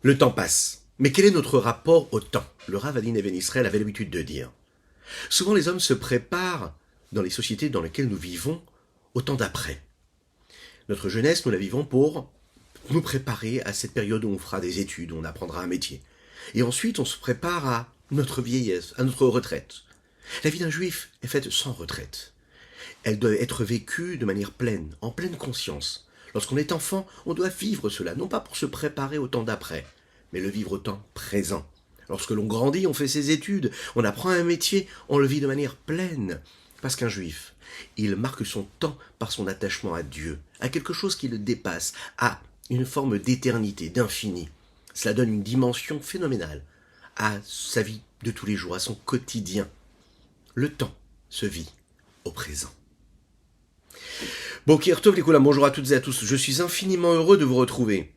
Le temps passe. Mais quel est notre rapport au temps? Le Rav Adin Even Israël avait l'habitude de dire. Souvent les hommes se préparent, dans les sociétés dans lesquelles nous vivons, au temps d'après. Notre jeunesse, nous la vivons pour nous préparer à cette période où on fera des études, où on apprendra un métier. Et ensuite, on se prépare à notre vieillesse, à notre retraite. La vie d'un juif est faite sans retraite. Elle doit être vécue de manière pleine, en pleine conscience. Lorsqu'on est enfant, on doit vivre cela, non pas pour se préparer au temps d'après, mais le vivre au temps présent. Lorsque l'on grandit, on fait ses études, on apprend un métier, on le vit de manière pleine. Parce qu'un juif, il marque son temps par son attachement à Dieu, à quelque chose qui le dépasse, à une forme d'éternité, d'infini. Cela donne une dimension phénoménale à sa vie de tous les jours, à son quotidien. Le temps se vit au présent. Bokir Tov les Koulam, bonjour à toutes et à tous. Je suis infiniment heureux de vous retrouver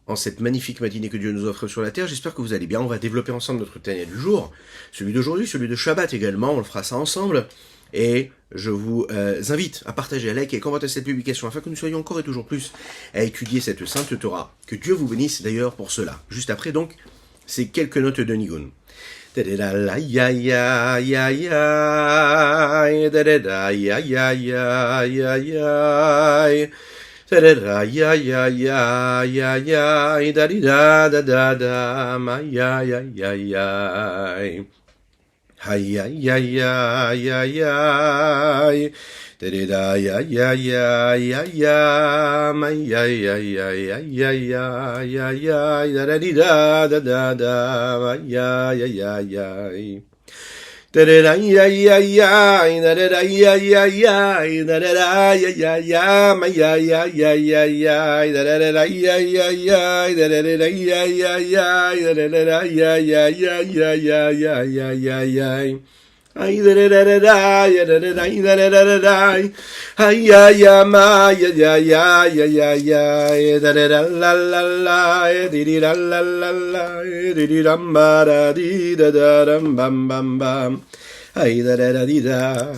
en cette magnifique matinée que Dieu nous offre sur la terre. J'espère que vous allez bien. On va développer ensemble notre Tanya du jour, celui d'aujourd'hui, celui de Shabbat également. On le fera ça ensemble. Et je vous invite à partager, à liker et commenter cette publication afin que nous soyons encore et toujours plus à étudier cette sainte Torah. Que Dieu vous bénisse d'ailleurs pour cela. Juste après donc, ces quelques notes de Nigun. Ay ay ay ay ay ay da ya ya ya ya ya ay ay ay ay ay ay ay ay ay da da da ay ay ay ay da da ya ya ya da da ya ya ya da da ya ya ya my ya ya ya ya ya da da ya ya ya da da ya ya ya da da ya ya ya ya ya ya ya ya ya ay da da da ya da da da da da ay ya ya ma ya ya ya ya ya ya da da la la la di la la la la di ram ba da di da da ram bam bam bam ay da da di da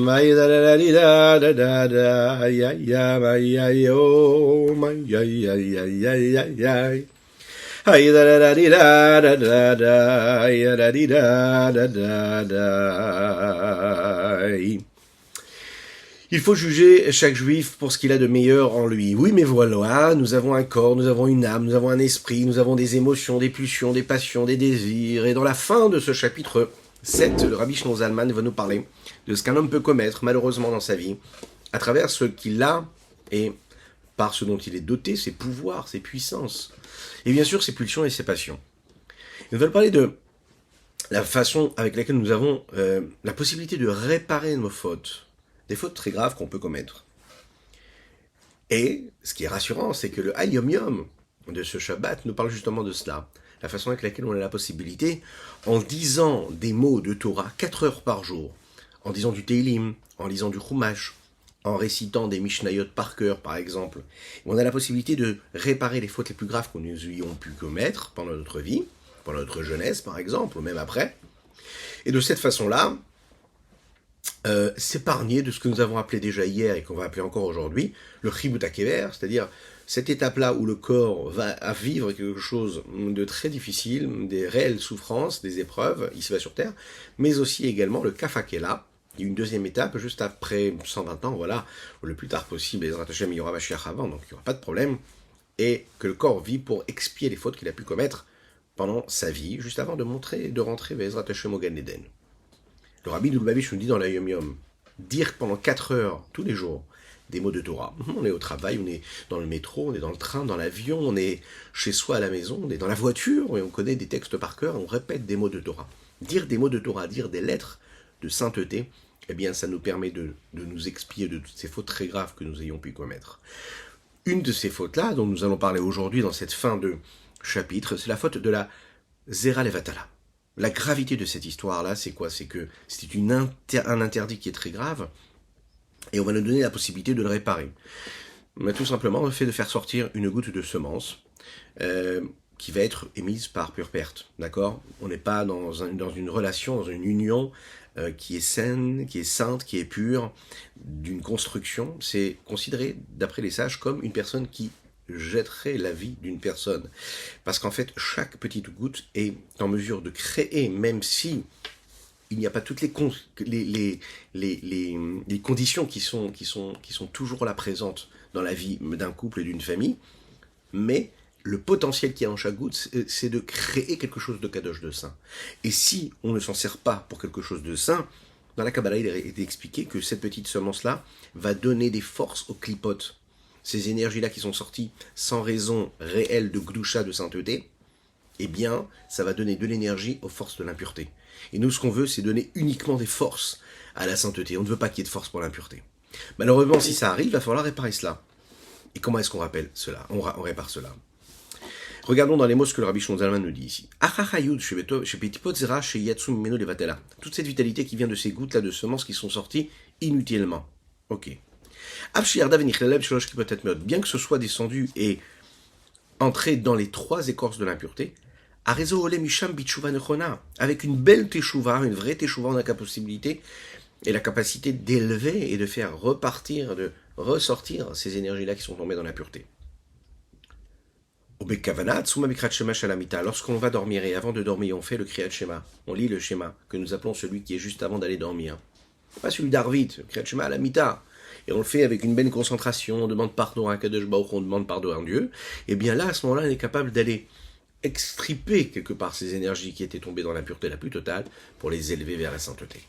ay da da di da da da da ya ya ma ya yo ma ya ya ya ya ya ya ay da da di da da da da ya da di da da da da. Il faut juger chaque juif pour ce qu'il a de meilleur en lui. Oui, mais voilà, nous avons un corps, nous avons une âme, nous avons un esprit, nous avons des émotions, des pulsions, des passions, des désirs. Et dans la fin de ce chapitre 7, le Rabbi Shlomo Zalman va nous parler de ce qu'un homme peut commettre, malheureusement, dans sa vie, à travers ce qu'il a et par ce dont il est doté, ses pouvoirs, ses puissances. Et bien sûr, ses pulsions et ses passions. Nous allons parler de la façon avec laquelle nous avons la possibilité de réparer nos fautes, des fautes très graves qu'on peut commettre. Et ce qui est rassurant, c'est que le Hayom Yom de ce Shabbat nous parle justement de cela. La façon avec laquelle on a la possibilité, en disant des mots de Torah 4 heures par jour, en disant du Teilim, en lisant du Chumash, en récitant des Mishnayot par cœur, par exemple, on a la possibilité de réparer les fautes les plus graves que nous ayons pu commettre pendant notre vie, pendant notre jeunesse, par exemple, ou même après. Et de cette façon-là, s'épargner de ce que nous avons appelé déjà hier et qu'on va appeler encore aujourd'hui, le Chibut HaKever, c'est-à-dire cette étape-là où le corps va à vivre quelque chose de très difficile, des réelles souffrances, des épreuves, ici-bas sur Terre, mais aussi également le Kaf HaKela, il y a une deuxième étape, juste après 120 ans, voilà, ou le plus tard possible, Ezrat Hashem, il y aura Mashiach avant, donc il n'y aura pas de problème, et que le corps vit pour expier les fautes qu'il a pu commettre pendant sa vie, juste avant de rentrer vers Ezrat Hashem au Gan Eden. Le Rabbi de Lubavitch nous dit dans la Yom Yom, dire pendant 4 heures, tous les jours, des mots de Torah. On est au travail, on est dans le métro, on est dans le train, dans l'avion, on est chez soi à la maison, on est dans la voiture, et on connaît des textes par cœur, on répète des mots de Torah. Dire des mots de Torah, dire des lettres de sainteté, eh bien ça nous permet de nous expier de toutes ces fautes très graves que nous ayons pu commettre. Une de ces fautes-là, dont nous allons parler aujourd'hui dans cette fin de chapitre, c'est la faute de la Zera Levatala. La gravité de cette histoire-là, c'est quoi? C'est que c'est un interdit qui est très grave, et on va nous donner la possibilité de le réparer. Mais tout simplement, le fait de faire sortir une goutte de semence, qui va être émise par pure perte, d'accord? On n'est pas dans une relation, dans une union qui est saine, qui est sainte, qui est pure, d'une construction. C'est considéré, d'après les sages, comme une personne qui jetterait la vie d'une personne. Parce qu'en fait, chaque petite goutte est en mesure de créer, même si il n'y a pas toutes les conditions qui sont toujours là présentes dans la vie d'un couple et d'une famille, mais le potentiel qu'il y a en chaque goutte, c'est de créer quelque chose de kadosh, de saint. Et si on ne s'en sert pas pour quelque chose de saint, dans la Kabbalah, il est expliqué que cette petite semence-là va donner des forces aux clipotes. Ces énergies-là qui sont sorties sans raison réelle de gdusha, de sainteté, eh bien, ça va donner de l'énergie aux forces de l'impureté. Et nous, ce qu'on veut, c'est donner uniquement des forces à la sainteté. On ne veut pas qu'il y ait de force pour l'impureté. Malheureusement, si ça arrive, il va falloir réparer cela. Et comment est-ce qu'on rappelle cela? On répare cela. Regardons dans les mots ce que le Rabbi Shlomo Zalman nous dit ici. Toute cette vitalité qui vient de ces gouttes-là de semences qui sont sorties inutilement. Ok. Bien que ce soit descendu et entré dans les 3 écorces de l'impureté, avec une belle teshuva, une vraie teshuva, on a la possibilité et la capacité d'élever et de faire repartir, de ressortir ces énergies-là qui sont tombées dans l'impureté. Lorsqu'on va dormir et avant de dormir, on fait le Kriyat Shema, on lit le schéma que nous appelons celui qui est juste avant d'aller dormir. Pas celui d'Arvit, le Kriyat Shema à la Mita. Et on le fait avec une belle concentration, on demande pardon à Kadosh Baruch, on demande pardon à Dieu. Et bien là, à ce moment-là, on est capable d'aller extriper quelque part ces énergies qui étaient tombées dans l'impureté la plus totale pour les élever vers la sainteté.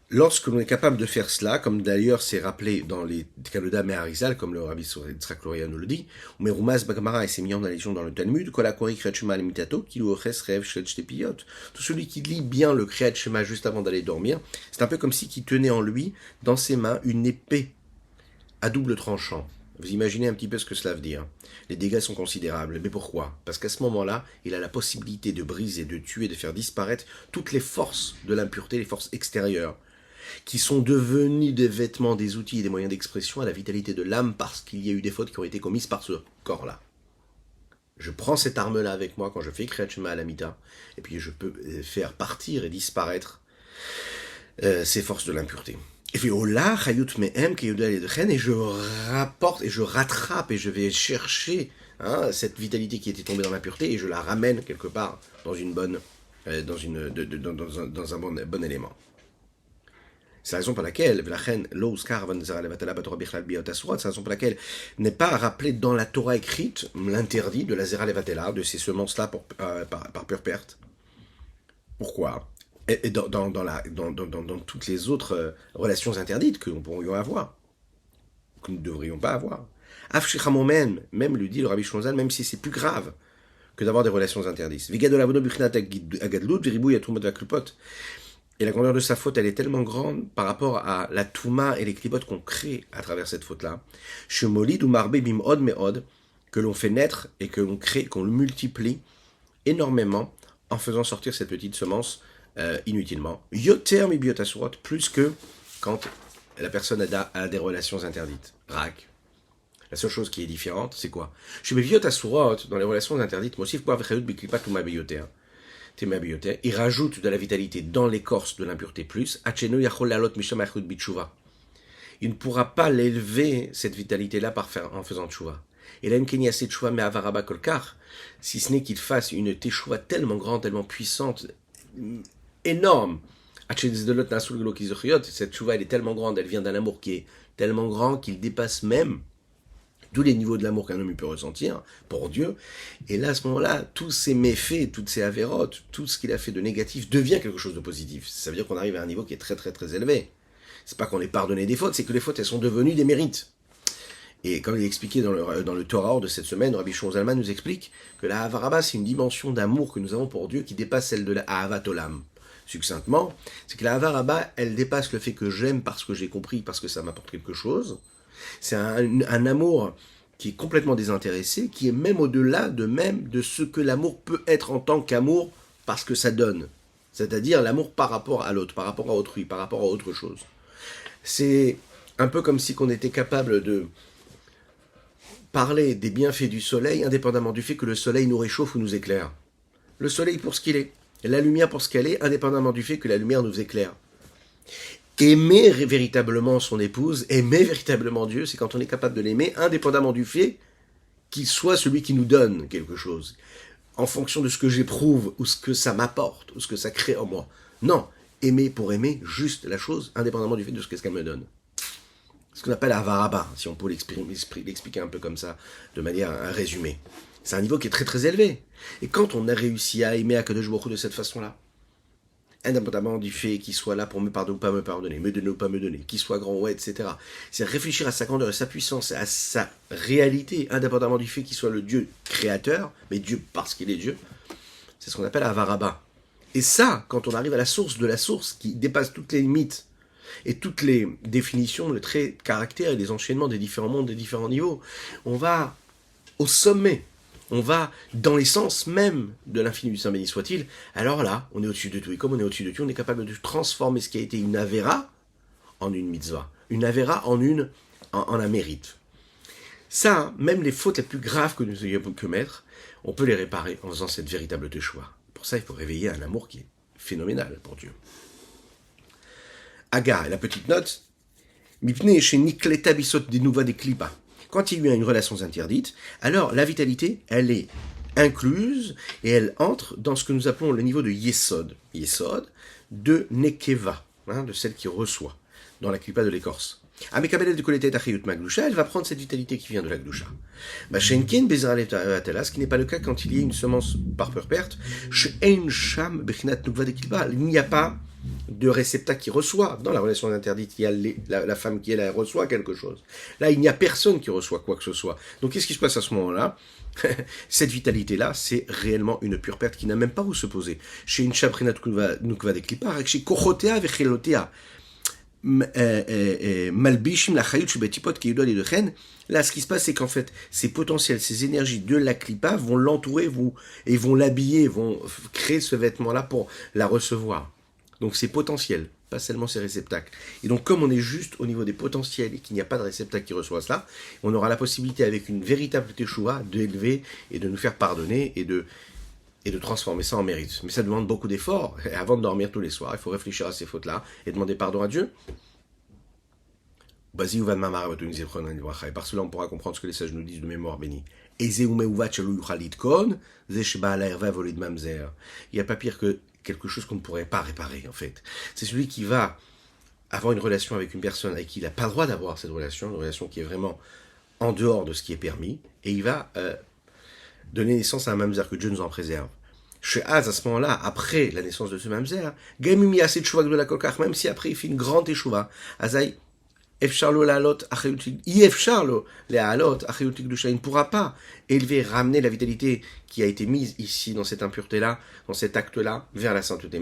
Lorsque l'on est capable de faire cela, comme d'ailleurs c'est rappelé dans les Kaloda Meharizal, comme le Rabbi Yitzhak Luria nous le dit, ou Merumaz Bagamara et c'est mis en allusion dans le Talmud, Kolakori Kriyat Shema Limitato, Kilu Oches Rev Shel Shtepiyot. Tout celui qui lit bien le Kriyat Shema juste avant d'aller dormir, c'est un peu comme si il tenait en lui, dans ses mains, une épée à double tranchant. Vous imaginez un petit peu ce que cela veut dire. Les dégâts sont considérables. Mais pourquoi? Parce qu'à ce moment-là, il a la possibilité de briser, de tuer, de faire disparaître toutes les forces de l'impureté, les forces extérieures, qui sont devenus des vêtements, des outils et des moyens d'expression à la vitalité de l'âme parce qu'il y a eu des fautes qui ont été commises par ce corps-là. Je prends cette arme-là avec moi quand je fais Kriyat Shema à la Mita, et puis je peux faire partir et disparaître ces forces de l'impureté. Et puis, et je rapporte, et je rattrape, et je vais chercher cette vitalité qui était tombée dans l'impureté, et je la ramène quelque part dans une bonne, dans un bon élément. C'est la raison pour laquelle, c'est la raison pour laquelle n'est pas rappelé dans la Torah écrite l'interdit de la Zera Levatela, de ces semences-là par pure perte. Pourquoi? Et dans toutes les autres relations interdites que nous pourrions avoir, que nous ne devrions pas avoir. Même lui dit le Rabbi Shlomo Zalman, même si c'est plus grave que d'avoir des relations interdites. Et la grandeur de sa faute, elle est tellement grande par rapport à la touma et les clipotes qu'on crée à travers cette faute-là. Shemolid ou marbe bimod meod, que l'on fait naître et que l'on crée, qu'on le multiplie énormément en faisant sortir cette petite semence inutilement. Yoter mi biotasurot, plus que quand la personne a des relations interdites. Rak. La seule chose qui est différente, c'est quoi? Chez mes biotasurot, dans les relations interdites, mosif poav chayut biklipat ou ma bioter. Il rajoute de la vitalité dans l'écorce de l'impureté plus. Il ne pourra pas l'élever, cette vitalité-là, en faisant tchouva. Et là, si ce n'est qu'il fasse une teshuva tellement grande, tellement puissante, énorme. Cette tchouva, elle est tellement grande, elle vient d'un amour qui est tellement grand qu'il dépasse même tous les niveaux de l'amour qu'un homme peut ressentir pour Dieu. Et là, à ce moment-là, tous ces méfaits, toutes ces avérotes, tout ce qu'il a fait de négatif devient quelque chose de positif. Ça veut dire qu'on arrive à un niveau qui est très très très élevé. C'est pas qu'on ait pardonné des fautes, c'est que les fautes, elles sont devenues des mérites. Et comme il est expliqué dans le Torah de cette semaine, Rabbi Shlomo Zalman nous explique que la Havaraba, c'est une dimension d'amour que nous avons pour Dieu qui dépasse celle de la Ahavat Olam. Succinctement, c'est que la Havaraba, elle dépasse le fait que j'aime parce que j'ai compris, parce que ça m'apporte quelque chose. C'est un amour qui est complètement désintéressé, qui est même au-delà de ce que l'amour peut être en tant qu'amour parce que ça donne. C'est-à-dire l'amour par rapport à l'autre, par rapport à autrui, par rapport à autre chose. C'est un peu comme si on était capable de parler des bienfaits du soleil indépendamment du fait que le soleil nous réchauffe ou nous éclaire. Le soleil pour ce qu'il est, la lumière pour ce qu'elle est, indépendamment du fait que la lumière nous éclaire. aimer véritablement son épouse, aimer véritablement Dieu, c'est quand on est capable de l'aimer indépendamment du fait qu'il soit celui qui nous donne quelque chose, en fonction de ce que j'éprouve, ou ce que ça m'apporte, ou ce que ça crée en moi. Non, aimer pour aimer juste la chose, indépendamment du fait de ce qu'elle me donne. Ce qu'on appelle avaraba, si on peut l'expliquer un peu comme ça, de manière résumée. C'est un niveau qui est très très élevé. Et quand on a réussi à aimer Akadosh Baruch Hu de cette façon-là, indépendamment du fait qu'il soit là pour me pardonner ou pas me pardonner, me donner ou pas me donner, qu'il soit grand ou etc. C'est réfléchir à sa grandeur et sa puissance, à sa réalité, indépendamment du fait qu'il soit le Dieu créateur, mais Dieu parce qu'il est Dieu. C'est ce qu'on appelle avaraba. Et ça, quand on arrive à la source de la source qui dépasse toutes les limites et toutes les définitions, les traits de caractère et les enchaînements des différents mondes, des différents niveaux, on va au sommet. On va dans l'essence même de l'infini du Saint béni soit-il. Alors là, on est au-dessus de tout. Et comme on est au-dessus de tout, on est capable de transformer ce qui a été une avéra en une mitzvah. Une avéra en un mérite. Ça, même les fautes les plus graves que nous ayons pu commettre, on peut les réparer en faisant cette véritable teshuva. Pour ça, il faut réveiller un amour qui est phénoménal pour Dieu. Aga, et la petite note, Mipne chez Nikleta Bisot Denouva des Klipa. Quand il y a une relation interdite, alors la vitalité, elle est incluse et elle entre dans ce que nous appelons le niveau de Yesod. Yesod de Nekeva, de celle qui reçoit, dans la klipa de l'écorce. Amekabel de Koletet Achiyut Magdusha, elle va prendre cette vitalité qui vient de la Gdusha. Shenkin Bezra Atela, ce qui n'est pas le cas quand il y a une semence par peur perte. She'en Sham Bechinat Nukva de Klipa, il n'y a pas de réceptacle qui reçoit. Dans la relation interdite, il y a la femme qui elle reçoit quelque chose. Là, il n'y a personne qui reçoit quoi que ce soit. Donc, qu'est-ce qui se passe à ce moment-là? Cette vitalité-là, c'est réellement une pure perte qui n'a même pas où se poser. Chez une Shabrinat Nukva de Klipa, chez Kochotea Vechelotea, Malbishim la Chayut Shubetipot qui doit de Chen. Là, ce qui se passe, c'est qu'en fait, ces potentiels, ces énergies de la Klipa vont l'entourer et vont l'habiller, vont créer ce vêtement-là pour la recevoir. Donc c'est potentiel, pas seulement ces réceptacles. Et donc comme on est juste au niveau des potentiels et qu'il n'y a pas de réceptacle qui reçoit cela, on aura la possibilité avec une véritable teshuva d'élever et de nous faire pardonner et de transformer ça en mérite. Mais ça demande beaucoup d'efforts. Et avant de dormir tous les soirs, il faut réfléchir à ces fautes-là et demander pardon à Dieu. Et par cela, on pourra comprendre ce que les sages nous disent de mémoire bénie. Il n'y a pas pire que quelque chose qu'on ne pourrait pas réparer, en fait. C'est celui qui va avoir une relation avec une personne avec qui il n'a pas le droit d'avoir cette relation, une relation qui est vraiment en dehors de ce qui est permis, et il va donner naissance à un mamzer, que Dieu nous en préserve. Chez Az, à ce moment-là, après la naissance de ce mamzer, même si après il fait une grande échouva, Azaï, il ne pourra pas élever, ramener la vitalité qui a été mise ici, dans cette impureté-là, dans cet acte-là, vers la sainteté.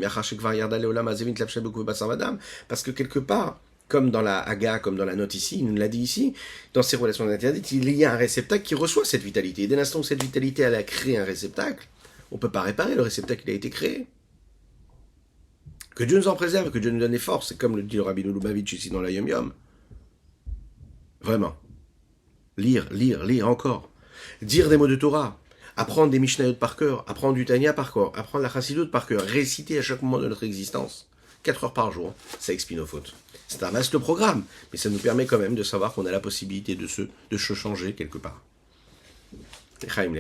Parce que quelque part, comme dans la Haga, comme dans la note ici, il nous l'a dit ici, dans ces relations interdites, il y a un réceptacle qui reçoit cette vitalité. Et dès l'instant où cette vitalité elle a créé un réceptacle, on ne peut pas réparer le réceptacle qui a été créé. Que Dieu nous en préserve, que Dieu nous donne les forces, c'est comme le dit le Rabbi Lubavitch ici dans la Yom Yom. Vraiment. Lire encore. Dire des mots de Torah. Apprendre des Mishnayot par cœur. Apprendre du Tanya par cœur. Apprendre la Chassidut par cœur. Réciter à chaque moment de notre existence. 4 heures par jour. Ça expie nos fautes. C'est un vaste programme. Mais ça nous permet quand même de savoir qu'on a la possibilité de se changer quelque part. L'chaim.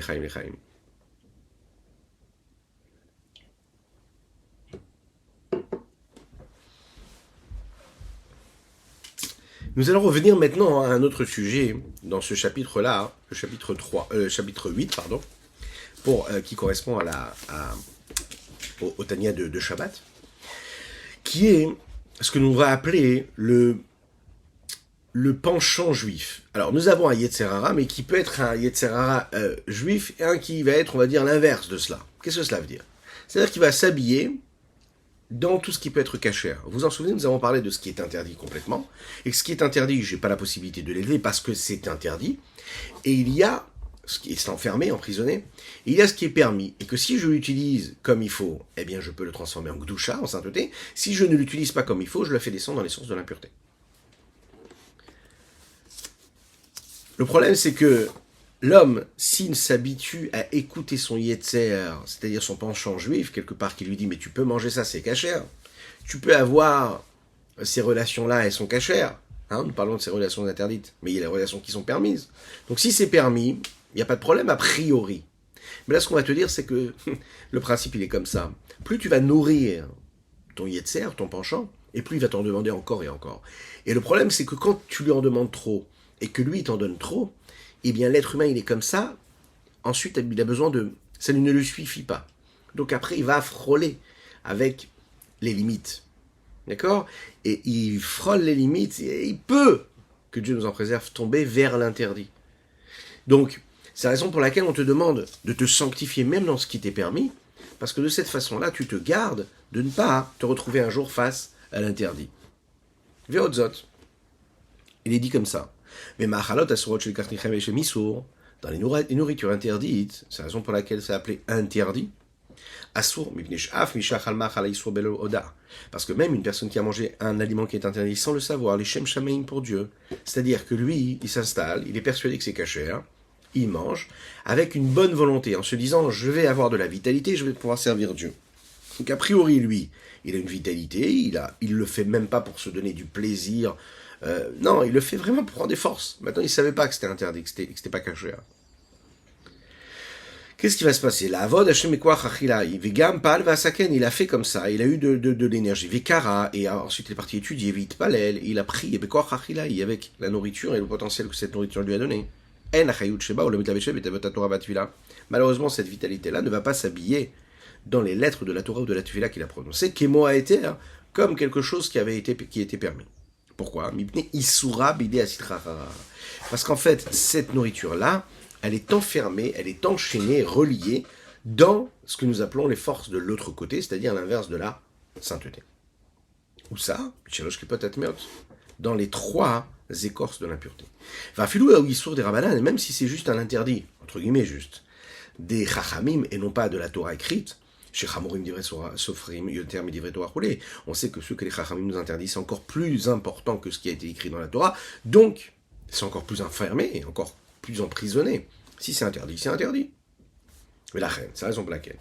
Nous allons revenir maintenant à un autre sujet dans ce chapitre-là, le chapitre 8, qui correspond au Tanya de Shabbat, qui est ce que nous va appeler le penchant juif. Alors, nous avons un Yetzer Hara, mais qui peut être un Yetzer Hara juif, et un qui va être, on va dire, l'inverse de cela. Qu'est-ce que cela veut dire? C'est-à-dire qu'il va s'habiller dans tout ce qui peut être cachère. Vous vous en souvenez, nous avons parlé de ce qui est interdit complètement, et ce qui est interdit, je n'ai pas la possibilité de l'élever parce que c'est interdit, et il y a ce qui est enfermé, emprisonné, et il y a ce qui est permis, et que si je l'utilise comme il faut, eh bien je peux le transformer en Gdusha, en sainteté. Si je ne l'utilise pas comme il faut, je le fais descendre dans les sources de l'impureté. Le problème, c'est que l'homme, s'il s'habitue à écouter son Yetzer, c'est-à-dire son penchant juif, quelque part qui lui dit « mais tu peux manger ça, c'est cachère », tu peux avoir ces relations-là, elles sont cachères. Nous parlons de ces relations interdites, mais il y a les relations qui sont permises. Donc si c'est permis, il n'y a pas de problème a priori. Mais là, ce qu'on va te dire, c'est que le principe, il est comme ça. Plus tu vas nourrir ton yetzer, ton penchant, et plus il va t'en demander encore et encore. Et le problème, c'est que quand tu lui en demandes trop, et que lui, il t'en donne trop, eh bien, l'être humain, il est comme ça. Ensuite, il a besoin de... Ça ne lui suffit pas. Donc après, il va frôler avec les limites. D'accord? Et il frôle les limites, et il peut, que Dieu nous en préserve, tomber vers l'interdit. Donc, c'est la raison pour laquelle on te demande de te sanctifier même dans ce qui t'est permis, parce que de cette façon-là, tu te gardes de ne pas te retrouver un jour face à l'interdit. Veotzot. Il est dit comme ça. Mais Machalot asurot shel karnichem et shel misur, dans les nourritures interdites, c'est la raison pour laquelle c'est appelé interdit. Asur mipnei sh'af mishach al machal isur belo oda. Parce que même une personne qui a mangé un aliment qui est interdit sans le savoir, les shem shamein pour Dieu, c'est-à-dire que lui, il s'installe, il est persuadé que c'est kasher, il mange avec une bonne volonté, en se disant je vais avoir de la vitalité, je vais pouvoir servir Dieu. Donc a priori, lui, il a une vitalité, il le fait même pas pour se donner du plaisir. Non, il le fait vraiment pour prendre des forces. Maintenant, il savait pas que c'était interdit, que c'était pas caché. Qu'est-ce qui va se passer? La avod Hashem ekouach achila, vegam pal vasaken, il a fait comme ça, il a eu de l'énergie. Vekara, et ensuite il est parti étudier, vitpalel, il a pris, bekouach achila, avec la nourriture et le potentiel que cette nourriture lui a donné. Malheureusement, cette vitalité-là ne va pas s'habiller dans les lettres de la Torah ou de la Tefila qu'il a prononcées, Kemo a été comme quelque chose qui était permis. Pourquoi? Parce qu'en fait, cette nourriture-là, elle est enfermée, elle est enchaînée, reliée dans ce que nous appelons les forces de l'autre côté, c'est-à-dire l'inverse de la sainteté. Où ça? Dans les trois écorces de l'impureté. Des Rabbanan, même si c'est juste un interdit, entre guillemets juste, des Chachamim et non pas de la Torah écrite, chez Chamorim divrei sofrim, yoter midivrei Torah roulé, on sait que ce que les Chachamim nous interdisent, c'est encore plus important que ce qui a été écrit dans la Torah, donc c'est encore plus enfermé, et encore plus emprisonné. Si c'est interdit, c'est interdit. Mais la reine, c'est la raison pour laquelle.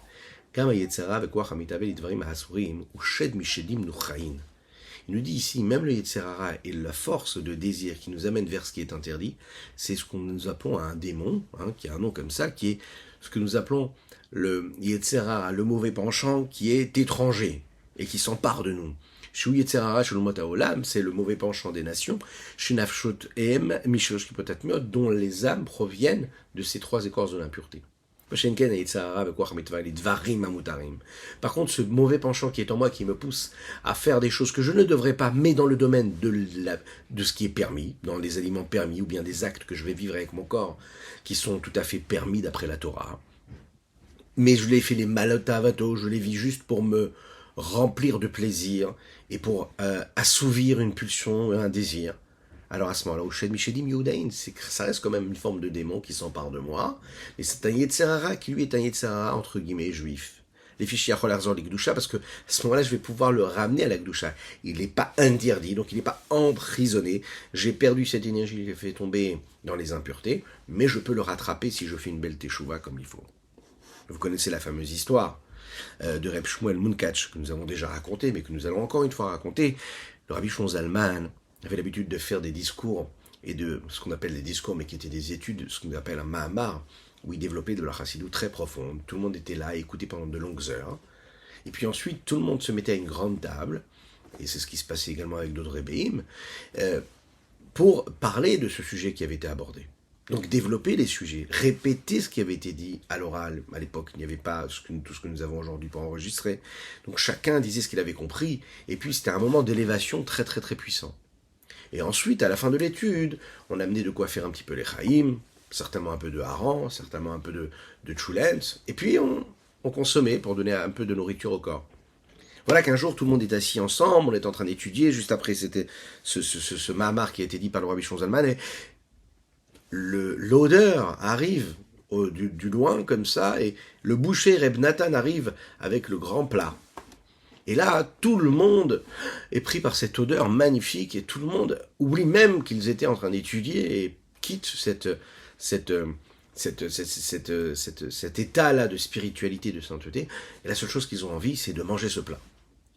Il nous dit ici, même le Yetzer Hara et la force de désir qui nous amène vers ce qui est interdit, c'est ce que nous appelons un démon, qui a un nom comme ça, qui est ce que nous appelons le Yetzer Hara, le mauvais penchant qui est étranger et qui s'empare de nous. Shu Yetzer Hara Shalomot Haolam, c'est le mauvais penchant des nations, Shenafshot Em Mishlosh Kipotat Miot, dont les âmes proviennent de ces trois écorces de l'impureté. Par contre, ce mauvais penchant qui est en moi, qui me pousse à faire des choses que je ne devrais pas, mais dans le domaine de ce qui est permis, dans les aliments permis, ou bien des actes que je vais vivre avec mon corps, qui sont tout à fait permis d'après la Torah. Mais je les fais les malotavato, je les vis juste pour me remplir de plaisir, et pour assouvir une pulsion, un désir. Alors à ce moment-là, ça reste quand même une forme de démon qui s'empare de moi, mais c'est un Yetzer Hara qui lui est un Yetzer Hara entre guillemets juif. Les fichiers Acholerzor, les Gdusha, parce que à ce moment-là, je vais pouvoir le ramener à la Gdusha. Il n'est pas interdit, donc il n'est pas emprisonné. J'ai perdu cette énergie, je l'ai fait tomber dans les impuretés, mais je peux le rattraper si je fais une belle teshuva comme il faut. Vous connaissez la fameuse histoire de Reb Shmuel Munkach, que nous avons déjà racontée, mais que nous allons encore une fois raconter. Le Rabbi Shlomo Zalman avait l'habitude de faire des discours, et de ce qu'on appelle des discours, mais qui étaient des études, ce qu'on appelle un Mahamar, où il développait de la chassidut très profonde. Tout le monde était là, écoutait pendant de longues heures. Et puis ensuite, tout le monde se mettait à une grande table, et c'est ce qui se passait également avec d'autres rébéim, pour parler de ce sujet qui avait été abordé. Donc développer les sujets, répéter ce qui avait été dit à l'oral. À l'époque, il n'y avait pas tout ce que nous avons aujourd'hui pour enregistrer. Donc chacun disait ce qu'il avait compris, et puis c'était un moment d'élévation très très très puissant. Et ensuite, à la fin de l'étude, on amenait de quoi faire un petit peu les chaïm, certainement un peu de haran, certainement un peu de tchoulent, et puis on consommait pour donner un peu de nourriture au corps. Voilà qu'un jour, tout le monde est assis ensemble, on est en train d'étudier, juste après c'était ce Mahamar qui a été dit par le Rabbi Shlomo Zalman, et l'odeur arrive du loin comme ça, et le boucher Reb Nathan arrive avec le grand plat. Et là, tout le monde est pris par cette odeur magnifique, et tout le monde oublie même qu'ils étaient en train d'étudier et quitte cet état-là de spiritualité, de sainteté. Et la seule chose qu'ils ont envie, c'est de manger ce plat.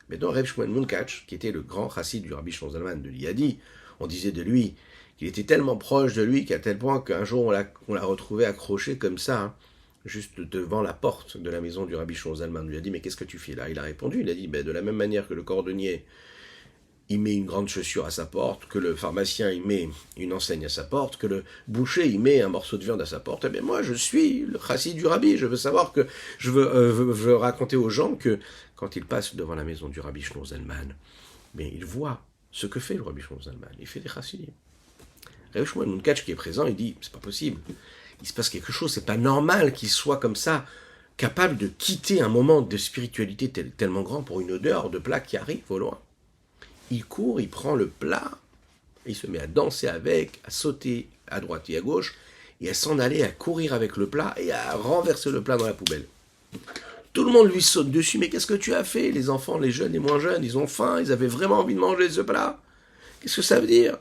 Maintenant, Reb Shmuel Munkach, qui était le grand chassid du Rabbi Shlomo Zalman de Liadi, on disait de lui qu'il était tellement proche de lui qu'à tel point qu'un jour on l'a retrouvé accroché comme ça, hein, juste devant la porte de la maison du Rabbi Shlomo Zalman. On lui a dit, mais qu'est-ce que tu fais là? Il a répondu, il a dit, de la même manière que le cordonnier, il met une grande chaussure à sa porte, que le pharmacien, il met une enseigne à sa porte, que le boucher, il met un morceau de viande à sa porte, eh bien moi, je suis le chassid du Rabbi, je veux savoir que, je veux raconter aux gens que, quand ils passent devant la maison du Rabbi Shlomo Zalman, mais ils voient ce que fait le Rabbi Shlomo Zalman, il fait des chassidim. Rabbi Shmuel Munkach qui est présent, il dit, c'est pas possible, il se passe quelque chose, c'est pas normal qu'il soit comme ça, capable de quitter un moment de spiritualité tellement grand pour une odeur de plat qui arrive au loin. Il court, il prend le plat, il se met à danser avec, à sauter à droite et à gauche, et à s'en aller, à courir avec le plat, et à renverser le plat dans la poubelle. Tout le monde lui saute dessus, mais qu'est-ce que tu as fait? Les enfants, les jeunes, les moins jeunes, ils ont faim, ils avaient vraiment envie de manger ce plat. Qu'est-ce que ça veut dire?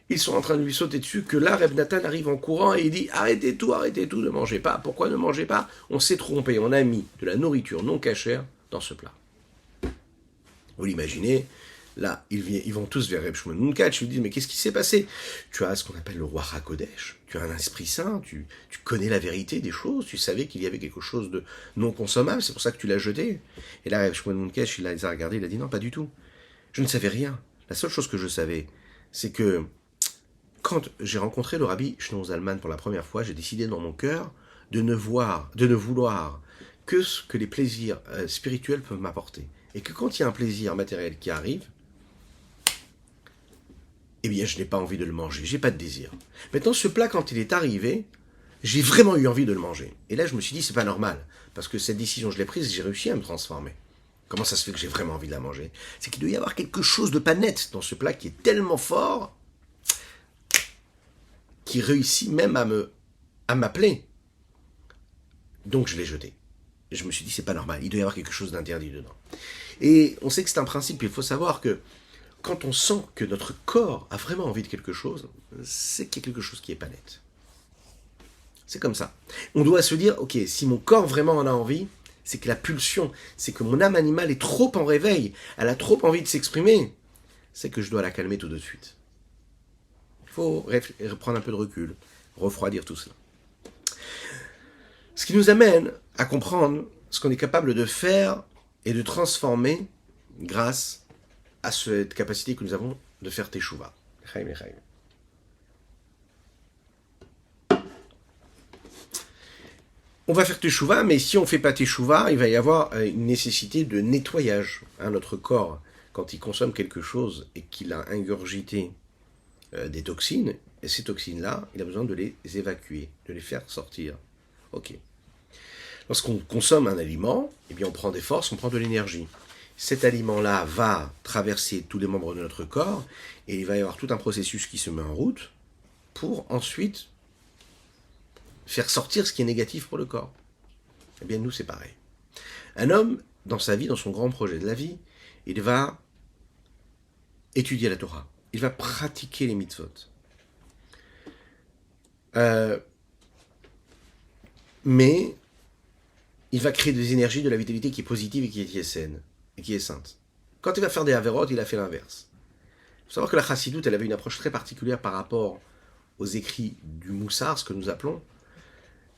Ils sont en train de lui sauter dessus, que là, Reb Nathan arrive en courant, et il dit, arrêtez tout, ne mangez pas. Pourquoi ne mangez pas? On s'est trompé, on a mis de la nourriture non cachère dans ce plat. Vous l'imaginez? Là, ils vont tous vers Reb Shmuel Munkach, ils lui disent, mais qu'est-ce qui s'est passé? Tu as ce qu'on appelle le roi HaKodesh, tu as un esprit saint, tu connais la vérité des choses, tu savais qu'il y avait quelque chose de non consommable, c'est pour ça que tu l'as jeté. Et là, Reb Shmuel Munkach, il les a regardés, il a dit, non, pas du tout. Je ne savais rien. La seule chose que je savais, c'est que quand j'ai rencontré le Rabbi Shlomo Zalman pour la première fois, j'ai décidé dans mon cœur de ne vouloir que ce que les plaisirs spirituels peuvent m'apporter. Et que quand il y a un plaisir matériel qui arrive, eh bien, je n'ai pas envie de le manger, j'ai pas de désir. Maintenant, ce plat, quand il est arrivé, j'ai vraiment eu envie de le manger. Et là, je me suis dit, c'est pas normal, parce que cette décision, je l'ai prise et j'ai réussi à me transformer. Comment ça se fait que j'ai vraiment envie de la manger? C'est qu'il doit y avoir quelque chose de pas net dans ce plat qui est tellement fort, qui réussit même à m'appeler. Donc, je l'ai jeté. Et je me suis dit, c'est pas normal, il doit y avoir quelque chose d'interdit dedans. Et on sait que c'est un principe, il faut savoir que quand on sent que notre corps a vraiment envie de quelque chose, c'est qu'il y a quelque chose qui n'est pas net. C'est comme ça. On doit se dire, ok, si mon corps vraiment en a envie, c'est que la pulsion, c'est que mon âme animale est trop en réveil, elle a trop envie de s'exprimer, c'est que je dois la calmer tout de suite. Il faut prendre un peu de recul, refroidir tout cela. Ce qui nous amène à comprendre ce qu'on est capable de faire et de transformer grâce à cette capacité que nous avons de faire teshuva. On va faire teshuva, mais si on ne fait pas teshuva, il va y avoir une nécessité de nettoyage. Notre corps, quand il consomme quelque chose et qu'il a ingurgité des toxines, et ces toxines-là, il a besoin de les évacuer, de les faire sortir. Ok. Lorsqu'on consomme un aliment, eh bien on prend des forces, on prend de l'énergie. Cet aliment-là va traverser tous les membres de notre corps et il va y avoir tout un processus qui se met en route pour ensuite faire sortir ce qui est négatif pour le corps. Eh bien nous c'est pareil. Un homme, dans sa vie, dans son grand projet de la vie, il va étudier la Torah. Il va pratiquer les mitzvot. Mais il va créer des énergies, de la vitalité qui est positive et qui est saine, et qui est sainte. Quand il va faire des avérotes, il a fait l'inverse. Il faut savoir que la chassidoute, elle avait une approche très particulière par rapport aux écrits du Moussar, ce que nous appelons.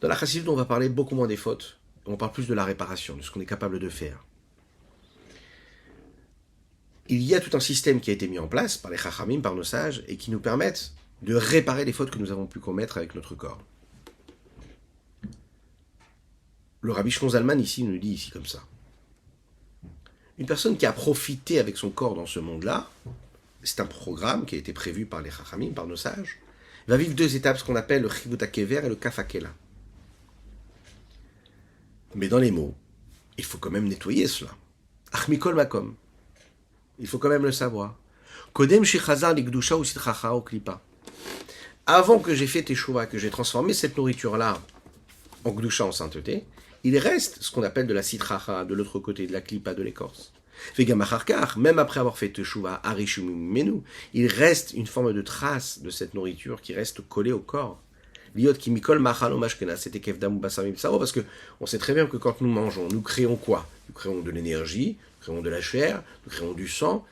Dans la chassidoute, on va parler beaucoup moins des fautes, on parle plus de la réparation, de ce qu'on est capable de faire. Il y a tout un système qui a été mis en place par les chachamim, par nos sages, et qui nous permettent de réparer les fautes que nous avons pu commettre avec notre corps. Le Rabbi Shlomo Zalman ici nous dit ici comme ça. Une personne qui a profité avec son corps dans ce monde-là, c'est un programme qui a été prévu par les chachamim, par nos sages, va vivre deux étapes, ce qu'on appelle le chivut hakever et le kaf hakela. Mais dans les mots, il faut quand même nettoyer cela. Ach mikol makom. Il faut quand même le savoir. Kodem shechazar likdusha ou sitchacha ou klipa. Avant que j'ai fait teshuva, que j'ai transformé cette nourriture-là en gdusha, en sainteté, il reste ce qu'on appelle de la sitracha, de l'autre côté, de la klipa, de l'écorce. Même après avoir fait teshuva, arishum menu, il reste une forme de trace de cette nourriture qui reste collée au corps. Liot kimikol machal omashkena, c'était kevdam ou basamim saro, parce que on sait très bien que quand nous mangeons, nous créons quoi? Nous créons de l'énergie, nous créons de la chair, nous créons du sang,